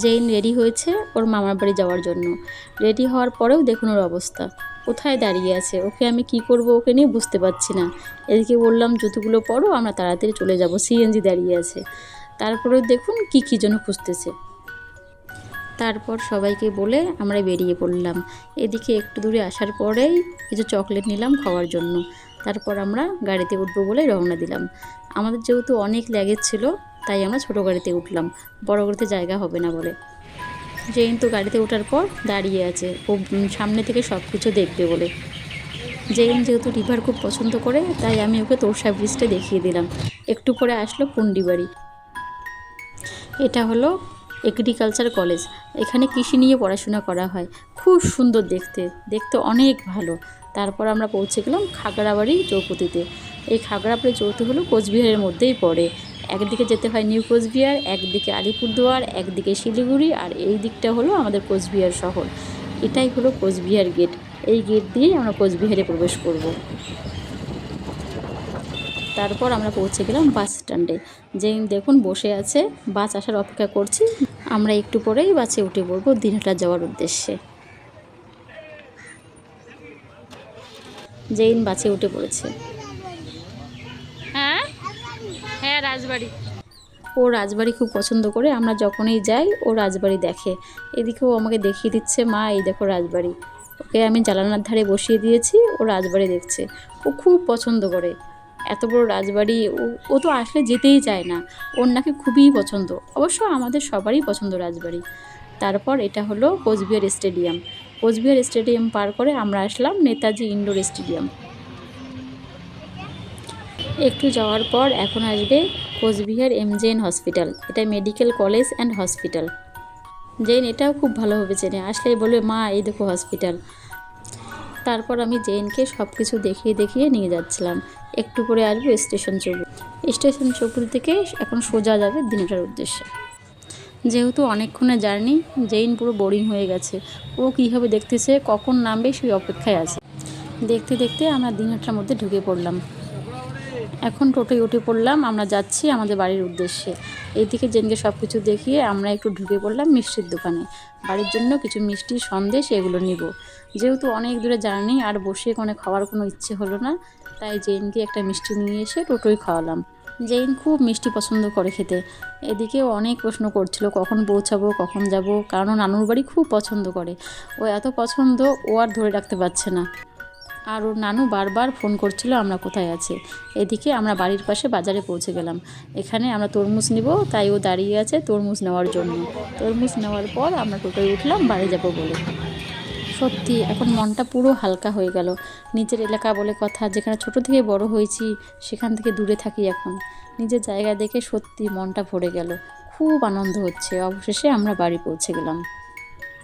Zain ready হয়েছে ওর মামার বাড়ি যাওয়ার জন্য। রেডি হওয়ার পরেও দেখুন ওর অবস্থা, কোথায় দাঁড়িয়ে আছে। ওকে আমি কি করব ওকে নিয়ে বুঝতে পারছি না। এদিকে বললাম জুতোগুলো পরো, আমরা তাড়াতাড়ি চলে যাব, সিএনজি দাঁড়িয়ে আছে। তারপরেও দেখুন কী যেন খুঁজতেছে। তারপর সবাইকে বলে আমরা বেরিয়ে পড়লাম। এদিকে একটু দূরে আসার পরেই কিছু চকলেট নিলাম খাওয়ার জন্য। তারপর আমরা গাড়িতে উঠবো বলে রওনা দিলাম। আমাদের যেহেতু অনেক লাগেজ ছিল, তাই আমরা ছোটো গাড়িতে উঠলাম, বড় গাড়িতে জায়গা হবে না বলে। জেইন তো গাড়িতে ওঠার পর দাঁড়িয়ে আছে, ও সামনে থেকে সব কিছু দেখবে বলে। জেইন যেহেতু রিভার খুব পছন্দ করে, তাই আমি ওকে তোরসা ব্রিজটা দেখিয়ে দিলাম। একটু পরে আসলো পুন্ডিবাড়ি। এটা হলো এগ্রিকালচার কলেজ। এখানে কৃষি নিয়ে পড়াশোনা করা হয়। খুব সুন্দর দেখতে, দেখতে অনেক ভালো। তারপর আমরা পৌঁছে গেলাম খাগড়াবাড়ি চৌপতিতে। এই খাগড়াবাড়ি চৌপতি হলো কোচবিহারের মধ্যেই পড়ে। একদিকে যেতে হয় নিউ কোচবিহার, একদিকে আলিপুরদুয়ার, একদিকে শিলিগুড়ি, আর এই দিকটা হলো আমাদের কোচবিহার শহর। এটাই হলো কোচবিহার গেট। এই গেট দিয়েই আমরা কোচবিহারে প্রবেশ করব। তারপর আমরা পৌঁছে গেলাম বাস স্ট্যান্ডে। যেই দেখুন বসে আছে, বাস আসার অপেক্ষা করছি। আমরা একটু পরেই বাসে উঠে পড়বো দিনহাটা যাওয়ার উদ্দেশ্যে। জেইন বাসে উঠে পড়েছে। হ্যাঁ হ্যাঁ, রাজবাড়ি। ও রাজবাড়ি খুব পছন্দ করে, আমরা যখনই যাই ও রাজবাড়ি দেখে। এদিকেও আমাকে দেখিয়ে দিচ্ছে, মা এই দেখো রাজবাড়ি। ওকে আমি জানালার ধারে বসিয়ে দিয়েছি, ও রাজবাড়ি দেখছে। ও খুব পছন্দ করে এত বড় রাজবাড়ি। ও তো আসলে যেতেই চায় না, ওর নাকি খুবই পছন্দ। অবশ্য আমাদের সবারই পছন্দ রাজবাড়ি। তারপর এটা হলো কোচবিহার স্টেডিয়াম। কোচবিহার স্টেডিয়াম পার করে আমরা আসলাম নেতাজি ইন্ডোর স্টেডিয়াম। একটু যাওয়ার পর এখন আসবে কোচবিহার এমজেএন হসপিটাল। এটা মেডিকেল কলেজ অ্যান্ড হসপিটাল। জেন এটাও খুব ভালোভাবে চেনে, আসলেই বলবে মা এই দেখো হসপিটাল। তারপর আমি জেনকে সব কিছু দেখিয়ে নিয়ে যাচ্ছিলাম। একটু পরে আসবো স্টেশন চৌকি। স্টেশন চৌকি থেকে এখন সোজা যাবে দিনহাটার উদ্দেশ্যে। যেহেতু অনেকক্ষণের জার্নি, জেইন পুরো বোরিং হয়ে গেছে। ও কীভাবে দেখতেছে কখন নামবে সেই অপেক্ষায় আছে। দেখতে দেখতে আমরা দিনহাটার মধ্যে ঢুকে পড়লাম। এখন টোটোয় উঠে পড়লাম, আমরা যাচ্ছি আমাদের বাড়ির উদ্দেশ্যে। এইদিকে জেনকে সব কিছু দেখিয়ে আমরা একটু ঢুকে পড়লাম মিষ্টির দোকানে। বাড়ির জন্য কিছু মিষ্টি সন্দেশ এগুলো নিব। যেহেতু অনেক দূরে জার্নি, আর বসে কোনো খাওয়ার কোনো ইচ্ছে হলো না, তাই জেনকে একটা মিষ্টি নিয়ে এসে টোটোয় খাওয়ালাম। জেইন খুব মিষ্টি পছন্দ করে খেতে। এদিকেও অনেক প্রশ্ন করছিল কখন পৌঁছাবো কখন যাব, কারণ ও নানুর বাড়ি খুব পছন্দ করে। ও এত পছন্দ ও আর ধরে রাখতে পারছে না। আর ওর নানু বারবার ফোন করছিল আমরা কোথায় আছি। এদিকে আমরা বাড়ির পাশে বাজারে পৌঁছে গেলাম। এখানে আমরা তরমুজ নিব, তাই ও দাঁড়িয়ে আছে তরমুজ নেওয়ার জন্য। তরমুজ নেওয়ার পর আমরা টোটোয় উঠলাম বাড়ি যাব বলে। সত্যি এখন মনটা পুরো হালকা হয়ে গেল। নিজের এলাকা বলে কথা, যেখানে ছোট থেকে বড় হয়েছি সেখান থেকে দূরে থাকি এখন। নিজের জায়গা দেখে সত্যি মনটা ভরে গেল, খুব আনন্দ হচ্ছে। অবশেষে আমরা বাড়ি পৌঁছে গেলাম।